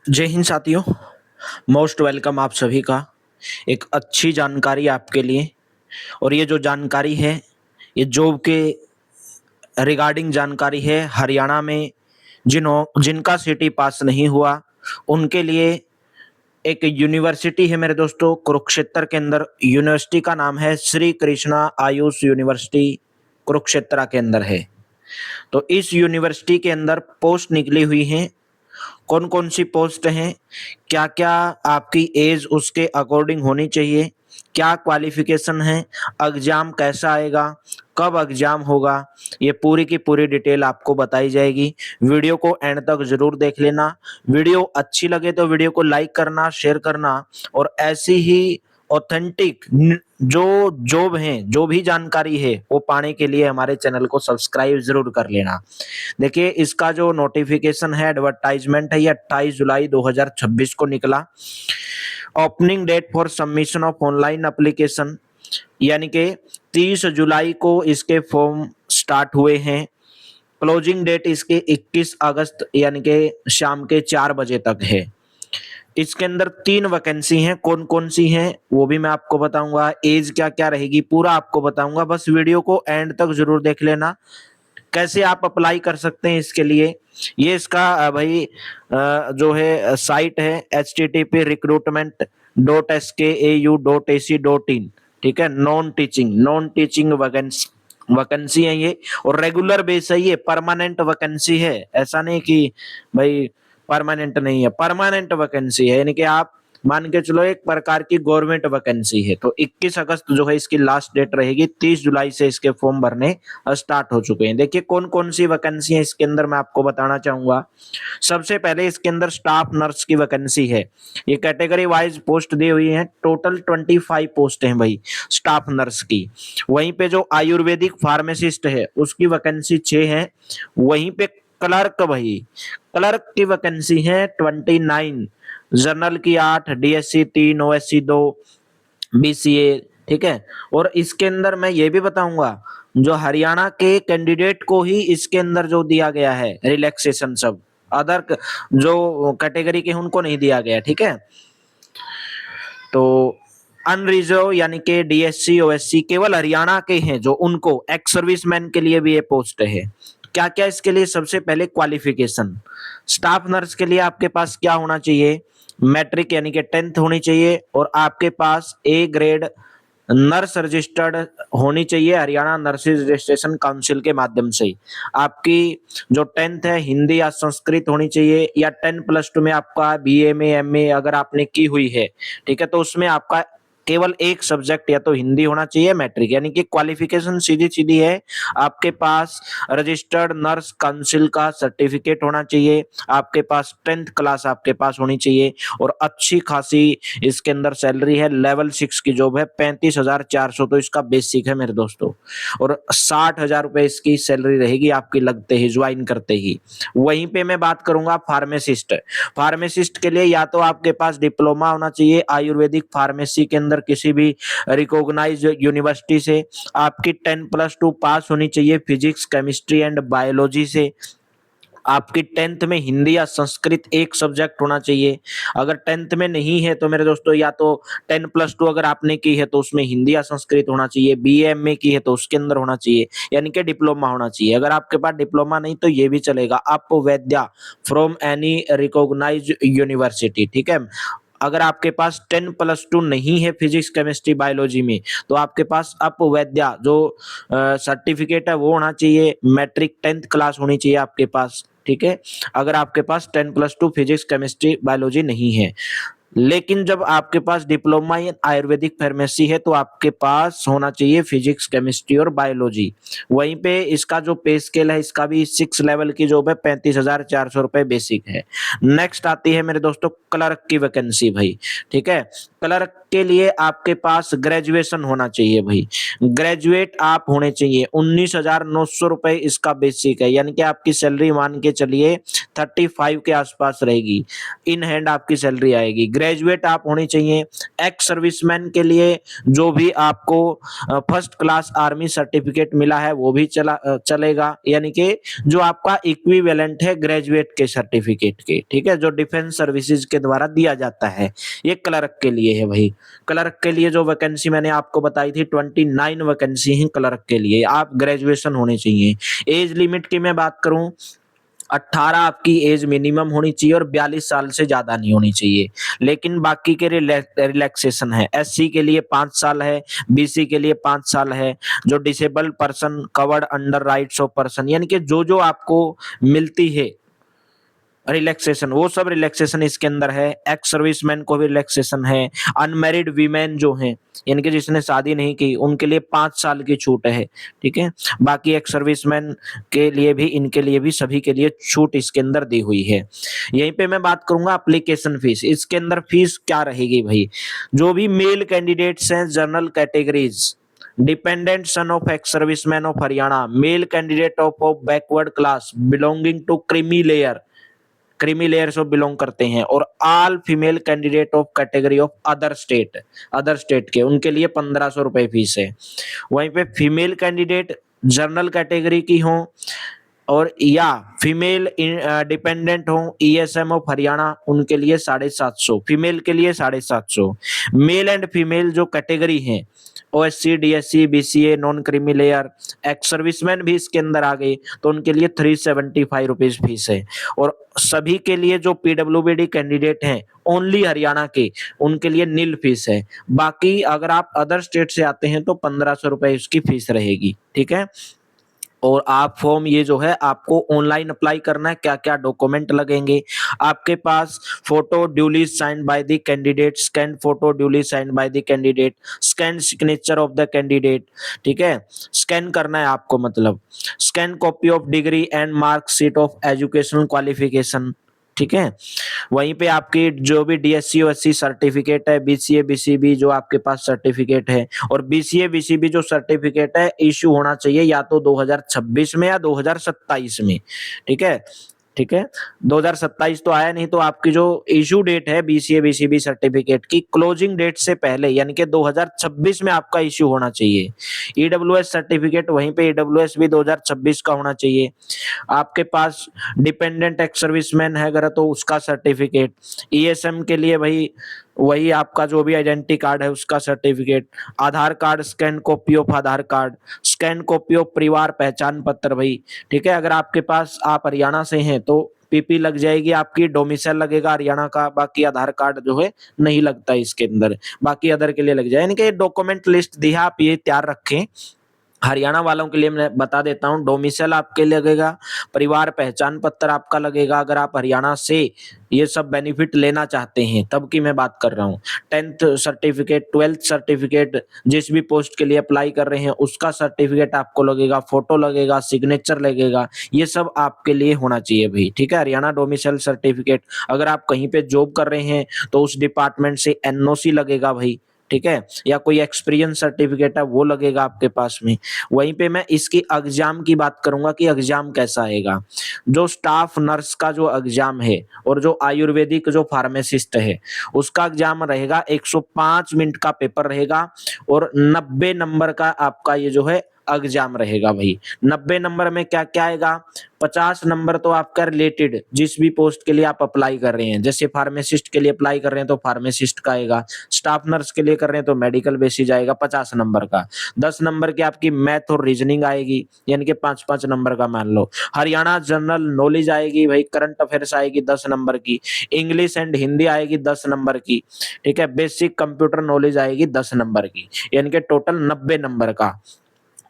जय हिंद साथियों। Most welcome आप सभी का एक अच्छी जानकारी आपके लिए। और ये जो जानकारी है ये जॉब के रिगार्डिंग जानकारी है। हरियाणा में जिनका सिटी पास नहीं हुआ उनके लिए एक यूनिवर्सिटी है मेरे दोस्तों, कुरुक्षेत्र के अंदर। यूनिवर्सिटी का नाम है श्री कृष्णा आयुष यूनिवर्सिटी, कुरुक्षेत्र के अंदर है। तो इस यूनिवर्सिटी के अंदर पोस्ट निकली हुई हैं। कौन कौन सी पोस्ट हैं, क्या क्या आपकी एज उसके अकॉर्डिंग होनी चाहिए, क्या क्वालिफिकेशन है, एग्जाम कैसा आएगा, कब एग्जाम होगा, ये पूरी की पूरी डिटेल आपको बताई जाएगी। वीडियो को एंड तक जरूर देख लेना। वीडियो अच्छी लगे तो वीडियो को लाइक करना, शेयर करना, और ऐसी ही ऑथेंटिक जो जॉब है, जो भी जानकारी है वो पाने के लिए हमारे चैनल को सब्सक्राइब जरूर कर लेना। देखिए, इसका जो नोटिफिकेशन है, एडवर्टाइजमेंट है, ये 28 जुलाई 2026 को निकला। Opening date for submission of online application, यानी कि 30 जुलाई को इसके फॉर्म स्टार्ट हुए हैं। क्लोजिंग डेट इसके 21 अगस्त यानी कि शाम के 4 बजे तक है। इसके अंदर 3 वैकेंसी हैं। कौन कौन सी हैं वो भी मैं आपको बताऊंगा, एज क्या क्या रहेगी पूरा आपको बताऊंगा। बस वीडियो को एंड तक जरूर देख लेना। कैसे आप अप्लाई कर सकते हैं इसके लिए, ये इसका भाई जो है साइट है http://recruitment.skau.ac.in। ठीक है, नॉन टीचिंग वैकेंसी है ये, और रेगुलर बेस है, ये परमानेंट वैकेंसी है। ऐसा नहीं कि भाई परमानेंट नहीं है, परमानेंट वैकेंसी है, यानी कि आप मान के चलो एक प्रकार की गवर्नमेंट वैकेंसी है। तो 21 अगस्त जो है इसकी लास्ट डेट रहेगी। 30 जुलाई से इसके फॉर्म भरने स्टार्ट हो चुके हैं। देखिए कौन कौन सी वैकेंसी है इसके अंदर, मैं आपको बताना चाहूंगा। सबसे पहले इसके अंदर स्टाफ नर्स की वैकेंसी है। ये कैटेगरी वाइज पोस्ट दी हुई है। टोटल 25 पोस्ट हैं भाई स्टाफ नर्स की। वहीं पे जो आयुर्वेदिक फार्मासिस्ट है उसकी वैकेंसी 6 है। वहीं पे क्लर्क, भाई क्लर्क की वैकेंसी है 29। जनरल की 8, डीएससी 3, ओएससी 2, बीसीए। ठीक है, और इसके अंदर मैं ये भी बताऊंगा, जो हरियाणा के कैंडिडेट को ही इसके अंदर जो दिया गया है रिलैक्सेशन, सब अदर जो कैटेगरी के हैं उनको नहीं दिया गया। ठीक है, तो अनरिजर्व यानी कि डीएससी ओएससी केवल हरियाणा के हैं जो, उनको एक्स सर्विसमैन के लिए भी ये पोस्ट है। क्या क्या इसके लिए, सबसे पहले क्वालिफिकेशन। स्टाफ नर्स के लिए आपके पास क्या होना चाहिए, मैट्रिक यानी कि 10th होनी चाहिए, और आपके पास ए ग्रेड नर्स रजिस्टर्ड होनी चाहिए हरियाणा नर्सिस रजिस्ट्रेशन काउंसिल के माध्यम से। आपकी जो 10th है हिंदी या संस्कृत होनी चाहिए, या 10+2 में आपका बीए में एमए अगर आपने की हुई है, ठीक है, तो उसमें आपका केवल एक सब्जेक्ट या तो हिंदी होना चाहिए, मैट्रिक। यानी कि क्वालिफिकेशन सीधी सीधी है, आपके पास रजिस्टर्ड नर्स काउंसिल का सर्टिफिकेट होना चाहिए, आपके पास 10th क्लास आपके पास होनी चाहिए, और अच्छी खासी इसके अंदर सैलरी है। लेवल 6 की जॉब है, 35,400 तो इसका बेसिक है मेरे दोस्तों, और 60,000 रुपए इसकी सैलरी रहेगी आपकी लगते ही, ज्वाइन करते ही। वहीं पे मैं बात करूंगा फार्मासिस्ट। फार्मासिस्ट के लिए या तो आपके पास डिप्लोमा होना चाहिए आयुर्वेदिक फार्मेसी के अंदर किसी भी रिकॉग्नाइज यूनिवर्सिटी से, आपकी 10+2 पास होनी चाहिए फिजिक्स केमिस्ट्री एंड बायोलॉजी से, आपकी 10th में हिंदी या संस्कृत एक सब्जेक्ट होना चाहिए। अगर 10th में नहीं है तो मेरे दोस्तों, या तो 10+2 अगर आपने की है तो उसमें हिंदी या संस्कृत होना चाहिए, बीए में की है तो उसके अंदर होना चाहिए, यानी कि डिप्लोमा होना चाहिए। अगर आपके पास डिप्लोमा नहीं तो ये भी चलेगा, आप वैद्या फ्रॉम एनी रिकॉग्नाइज यूनिवर्सिटी। ठीक है, अगर आपके पास 10+2 नहीं है फिजिक्स केमिस्ट्री बायोलॉजी में, तो आपके पास अपवैद्या जो सर्टिफिकेट है वो होना चाहिए। मैट्रिक 10th क्लास होनी चाहिए आपके पास। ठीक है, अगर आपके पास 10+2 फिजिक्स केमिस्ट्री बायोलॉजी नहीं है। लेकिन जब आपके पास डिप्लोमा इन आयुर्वेदिक फार्मेसी है तो आपके पास होना चाहिए फिजिक्स केमिस्ट्री और बायोलॉजी। वहीं पे इसका जो पे स्केल है, इसका भी 6 लेवल की जॉब है, 35,400 रुपए बेसिक है। नेक्स्ट आती है मेरे दोस्तों क्लर्क की वैकेंसी भाई। ठीक है, क्लर्क के लिए आपके पास ग्रेजुएशन होना चाहिए भाई, ग्रेजुएट आप होने चाहिए। 19,900 रुपए इसका बेसिक है, यानी कि आपकी सैलरी मान के चलिए 35 के आसपास रहेगी, इन हैंड आपकी सैलरी आएगी। ग्रेजुएट आप होनी चाहिए। एक्स सर्विसमैन के लिए जो भी आपको फर्स्ट क्लास आर्मी सर्टिफिकेट मिला है वो भी चलेगा, यानी कि जो आपका इक्विवेलेंट है ग्रेजुएट के सर्टिफिकेट के, ठीक है, जो डिफेंस सर्विसेज के द्वारा दिया जाता है। ये क्लर्क के लिए है भाई। क्लर्क के लिए जो वैकेंसी मैंने आपको बताई थी 29 वैकेंसी है क्लर्क के लिए, आप ग्रेजुएशन होने चाहिए। एज लिमिट की मैं बात करूं, 18 आपकी एज मिनिमम होनी चाहिए और 42 साल से ज्यादा नहीं होनी चाहिए। लेकिन बाकी के रिलैक्सेशन है। एससी के लिए 5 साल है, बीसी के लिए 5 साल है, जो disabled person covered under rights of person, यानी कि जो जो आपको मिलती है रिलैक्सेशन, वो सब रिलैक्सेशन इसके अंदर है। एक्स सर्विसमैन को भी रिलैक्सेशन है। अनमैरिड वीमेन जो हैं, यानी कि जिसने शादी नहीं की, उनके लिए 5 साल की छूट है, ठीक है। बाकी एक्स सर्विसमैन के लिए भी, इनके लिए भी, सभी के लिए छूट इसके अंदर दी हुई है। यहीं पे मैं बात करूंगा एप्लीकेशन फीस। इसके अंदर फीस क्या रहेगी भाई, जो भी मेल कैंडिडेट्स हैं general categories, dependent son of ex serviceman of Haryana, male candidate of backward class belonging to creamy layer से बिलोंग करते हैं, और all female candidate of category of other state के, उनके लिए 1500 रुपए फीस है। वहीं पे फीमेल कैंडिडेट जनरल कैटेगरी की हो और या फीमेल डिपेंडेंट हो ईएसएम ऑफ हरियाणा, उनके लिए 750, फीमेल के लिए 750। मेल एंड फीमेल जो कैटेगरी है, OSC, DSC, BCA, non creamy layer, ex serviceman भी इसके अंदर आ गए, तो उनके लिए 375 रुपीज फीस है। और सभी के लिए जो पीडब्ल्यूबीडी कैंडिडेट हैं ओनली हरियाणा के, उनके लिए नील फीस है। बाकी अगर आप अदर स्टेट से आते हैं तो 1500 रुपए इसकी फीस रहेगी, ठीक है। और आप फॉर्म ये जो है आपको ऑनलाइन अप्लाई करना है। क्या क्या डॉक्यूमेंट लगेंगे आपके पास, photo duly signed by the candidate, scan photo duly signed by the candidate, scan signature of the candidate, ठीक है, स्कैन करना है आपको, मतलब scan copy of degree and marksheet of educational qualification, ठीक है। वहीं पे आपकी जो भी डीएससी ओएससी सर्टिफिकेट है, बीसीए बीसीबी जो आपके पास सर्टिफिकेट है, और बीसीए बीसीबी जो सर्टिफिकेट है इश्यू होना चाहिए या तो 2026 में या 2027 में, ठीक है, ठीक है। 2027 तो आया नहीं, तो आपकी जो इशू डेट है बीसीए बीसीबी सर्टिफिकेट की, क्लोजिंग डेट से पहले यानी कि 2026 में आपका इश्यू होना चाहिए। ईडब्ल्यूएस सर्टिफिकेट वहीं पे ईडब्ल्यूएस भी 2026 का होना चाहिए। आपके पास डिपेंडेंट एक्स सर्विसमैन है अगर, तो उसका सर्टिफिकेट। ईएसएम के लिए भाई वही आपका जो भी आइडेंटिटी कार्ड है उसका certificate. Aadhaar card, scan copy of Aadhaar card, scan copy of परिवार पहचान पत्र भाई, ठीक है। अगर आपके पास, आप हरियाणा से हैं तो पीपी लग जाएगी आपकी, डोमिसाइल लगेगा हरियाणा का, बाकी आधार कार्ड जो है नहीं लगता इसके अंदर, बाकी अदर के लिए लग जाए। यानी कि डॉक्यूमेंट लिस्ट दी है, आप ये तैयार रखें। हरियाणा वालों के लिए मैं बता देता हूँ, डोमिसाइल आपके लगेगा, परिवार पहचान पत्र आपका लगेगा, अगर आप हरियाणा से ये सब बेनिफिट लेना चाहते हैं तब की मैं बात कर रहा हूँ। 10th सर्टिफिकेट, 12th सर्टिफिकेट, जिस भी पोस्ट के लिए अप्लाई कर रहे हैं उसका सर्टिफिकेट आपको लगेगा, फोटो लगेगा, सिग्नेचर लगेगा, ये सब आपके लिए होना चाहिए भाई, ठीक है। हरियाणा डोमिसाइल सर्टिफिकेट, अगर आप कहीं पे जॉब कर रहे हैं तो उस डिपार्टमेंट से एनओसी लगेगा भाई, ठीक है, या कोई एक्सपीरियंस सर्टिफिकेट है वो लगेगा आपके पास में। वहीं पे मैं इसकी एग्जाम की बात करूंगा कि एग्जाम कैसा आएगा। जो स्टाफ नर्स का जो एग्जाम है और जो आयुर्वेदिक जो फार्मासिस्ट है उसका एग्जाम रहेगा, 105 मिनट का पेपर रहेगा और 90 नंबर का आपका ये जो है एग्जाम रहेगा भाई। 90 नंबर में क्या क्या आएगा, 50 नंबर तो आपका रिलेटेड जिस भी पोस्ट के लिए आप अप्लाई कर रहे हैं, जैसे फार्मासिस्ट के लिए अप्लाई कर रहे हैं तो फार्मासिस्ट का आएगा, स्टाफ नर्स के लिए कर रहे हैं तो मेडिकल बेसिस आएगा 50 नंबर का। 10 नंबर की आपकी मैथ और रीजनिंग आएगी, यानी कि 5-5 नंबर का मान लो। हरियाणा जनरल नॉलेज आएगी भाई, करंट अफेयर्स आएगी 10 नंबर की, इंग्लिश एंड हिंदी आएगी 10 नंबर की, ठीक है, बेसिक कंप्यूटर नॉलेज आएगी 10 नंबर की, यानी कि टोटल 90 नंबर का।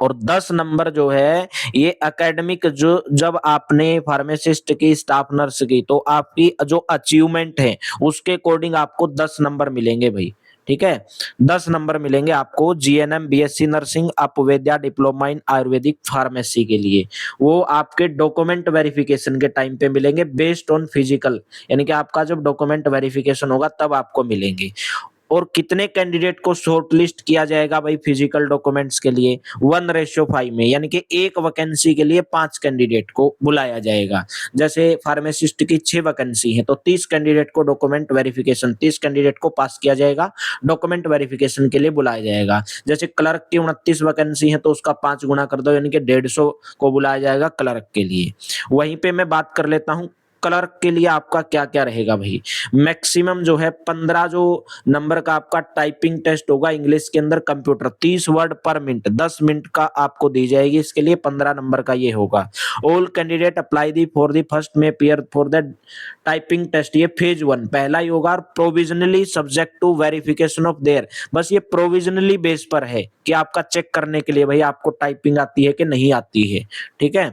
और 10 नंबर जो है ये एकेडमिक, जो जब आपने फार्मासिस्ट की, स्टाफ नर्स की, तो आपकी जो अचीवमेंट है उसके अकॉर्डिंग आपको 10 नंबर मिलेंगे भाई, ठीक है। 10 नंबर मिलेंगे आपको जीएनएम, बीएससी नर्सिंग, अपवेद्या डिप्लोमा इन आयुर्वेदिक फार्मेसी के लिए। वो आपके डॉक्यूमेंट वेरिफिकेशन के टाइम पे मिलेंगे बेस्ड ऑन फिजिकल, यानी कि आपका जब डॉक्यूमेंट वेरिफिकेशन होगा तब आपको मिलेंगे। और कितने कैंडिडेट को शॉर्टलिस्ट किया जाएगा भाई फिजिकल डॉक्यूमेंट्स के लिए 1:5 में, यानी कि एक वैकेंसी के लिए 5 कैंडिडेट को बुलाया जाएगा। जैसे फार्मासिस्ट की 6 वैकेंसी है तो 30 कैंडिडेट को डॉक्यूमेंट वेरिफिकेशन 30 कैंडिडेट को पास किया जाएगा, डॉक्यूमेंट वेरिफिकेशन के लिए बुलाया जाएगा। जैसे क्लर्क की 29 वैकेंसी है तो उसका 5 गुना कर दो, यानी कि 150 को बुलाया जाएगा क्लर्क के लिए। वहीं पे मैं बात कर लेता हूं क्लर्क के लिए आपका क्या क्या रहेगा भाई। मैक्सिमम जो है 15 जो नंबर का आपका टाइपिंग टेस्ट होगा इंग्लिश के अंदर कंप्यूटर, 30 वर्ड पर मिनट, 10 मिनट का आपको दी जाएगी, इसके लिए 15 नंबर का ये होगा। All candidate apply the for the first में appear for the typing test, ये फेज 1 पहला ही होगा। Provisionally subject to verification of their, बस ये प्रोविजनली बेस पर है कि आपका चेक करने के लिए भाई आपको टाइपिंग आती है कि नहीं आती है, ठीक है।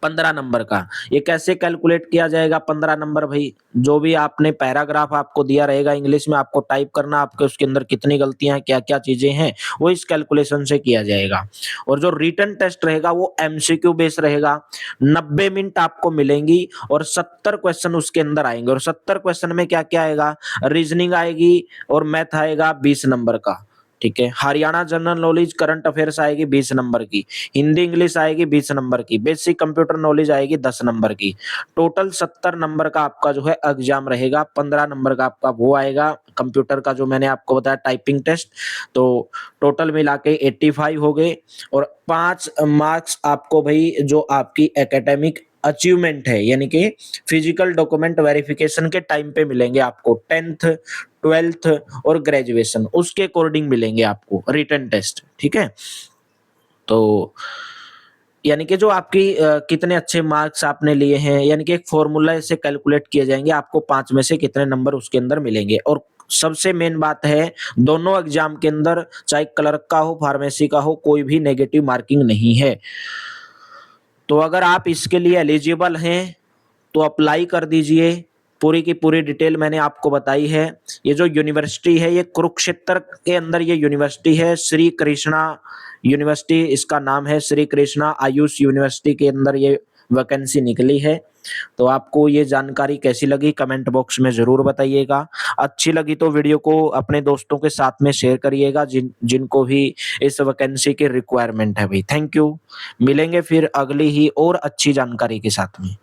15 नंबर का ये कैसे कैलकुलेट किया जाएगा 15 नंबर भाई, जो भी आपने पैराग्राफ आपको दिया रहेगा इंग्लिश में आपको टाइप करना, आपके उसके अंदर कितनी गलतियां हैं क्या क्या चीजें हैं वो इस कैलकुलेशन से किया जाएगा। और जो रिटन टेस्ट रहेगा वो एमसीक्यू बेस रहेगा, 90 मिनट आपको मिलेंगी और 70 क्वेश्चन उसके अंदर आएंगे। और 70 क्वेश्चन में क्या क्या आएगा, रीजनिंग आएगी और मैथ आएगा 20 नंबर का, ठीक है। Haryana general knowledge current affairs आएगी 20 नंबर की, हिंदी इंग्लिश आएगी 20 नंबर की, बेसिक कंप्यूटर नॉलेज आएगी 10 नंबर की। टोटल 70 नंबर का आपका जो है एग्जाम रहेगा। 15 नंबर का आपका वो आएगा कंप्यूटर का जो मैंने आपको बताया टाइपिंग टेस्ट, तो टोटल मिला के 85 हो गए। और 5 मार्क्स आपको भाई जो आपकी एकेडमिक अचीवमेंट है यानी कि फिजिकल डॉक्यूमेंट वेरिफिकेशन के टाइम पे मिलेंगे आपको, 10th 12th और ग्रेजुएशन उसके अकॉर्डिंग मिलेंगे आपको रिटन टेस्ट, ठीक है। तो यानी कि जो आपकी कितने अच्छे मार्क्स आपने लिए हैं, यानी कि एक फॉर्मूला से कैलकुलेट किए जाएंगे आपको 5 में से कितने नंबर उसके अंदर मिलेंगे। और सबसे मेन बात है दोनों एग्जाम के अंदर चाहे क्लर्क का हो फार्मेसी का हो कोई भी नेगेटिव मार्किंग नहीं है। तो अगर आप इसके लिए एलिजिबल हैं तो अप्लाई कर दीजिए। पूरी की पूरी डिटेल मैंने आपको बताई है। ये जो यूनिवर्सिटी है ये कुरुक्षेत्र के अंदर ये यूनिवर्सिटी है, श्री कृष्णा यूनिवर्सिटी इसका नाम है, श्री कृष्णा आयुष यूनिवर्सिटी के अंदर ये वैकेंसी निकली है। तो आपको ये जानकारी कैसी लगी कमेंट बॉक्स में जरूर बताइएगा। अच्छी लगी तो वीडियो को अपने दोस्तों के साथ में शेयर करिएगा जिनको भी इस वैकेंसी की रिक्वायरमेंट है भाई। थैंक यू, मिलेंगे फिर अगली ही और अच्छी जानकारी के साथ में।